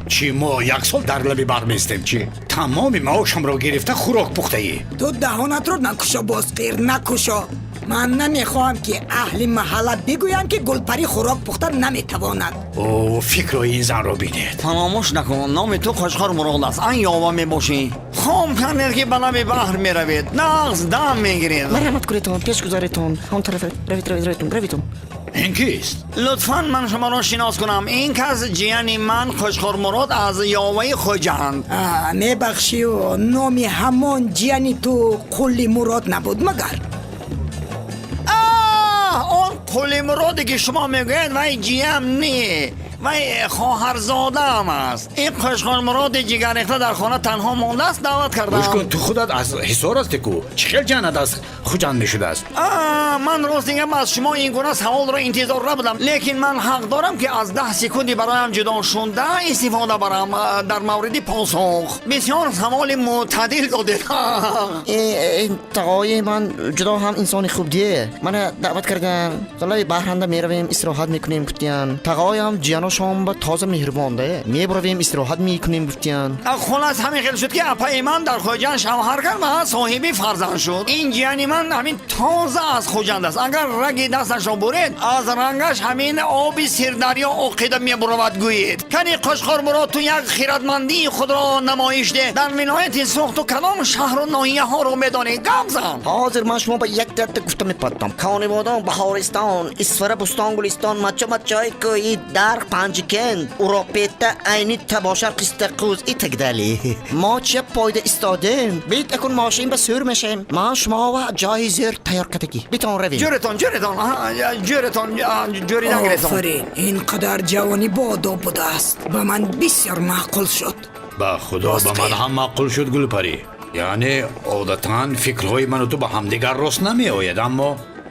چی ما یک سال در لبی برمیستیم چی؟ تمام معاشم رو گرفته خوراک پخته ای. تو دهانت رو نکشا بازقیر نکشا. من نمیخواهم که اهل محله بگویند که گلپری خوراک پخته نمیتواند. او فکر این زن رو بینید. فراموش نکن نام تو قشقر مراد است. این یاوا میباشی خام کنید که بنا به بحر میروید نغز دم میگیرید. مرحمت کنیتون پیش گذاریتون اون طرف رویتون این کیست؟ لطفاً من شما را شناس کنم. این کس جیانی من قشقر مراد از یاوه خوجند. میبخشی و نامی همون جیانی تو قلی مراد نبود مگر؟ اون قلی مرادی که شما میگوید وی جیم نی وی خواهرزاده هم است. این قشقر مراد جگر ریخته در خانه تنها مانده است. دعوت گوش کن کردم. تو خودت از حسار هستی کو؟ چه خیلی جانت از خوجند میشده است؟ من راست میگم از شما این گونه سوال را انتظار نبودم، لیکن من حق دارم که از 10 سکندی برایم جدا شده استفاده برم در مورد پاسخ. بسیار سوال معتدل دادید. این تقای من جدا هم انسان خوب دیه. من دعوت کردن طلای بحرنده میرویم استراحت میکنیم گفتیان. تقای هم جیاناشون با تازه مهربانده میبرویم استراحت میکنیم گفتیان. خلاص همین خیلی شد که اپای من در خوجند شوهر کرد و صاحبی فرزند شد. این جیانی من همین تازه از خوجند است. اگر رگی دستش را برید از رنگش همین آبی سردریا عقیده میبرود گویید. کنی قشقر مراد تو یک خیرتمندی خود را نمایش ده. در ولایت سوخت و کدام شهر و ناحیه ها رو میدانی گپ زن. حاضر من شما با یک درد گفتم میپتم. کانوادان بهارستان اسفره بستان گلستان مچای کوی در پنجکند اوراپیتا عینی تباشر قسط قوز ای تگدلی ما چه پایده استادیم بیت اکن ماشین به سور میشیم. من شما و جای زیر تیار کتگی بیتون رویم. جورتون جوری نگریتون. آفرین اینقدر جوانی با آداب بوده است. به من بسیار معقول شد. با خدا به من هم معقول شد گلپری. یعنی عادتاً فکرهای من و تو به همدیگر راست نمی آید، اما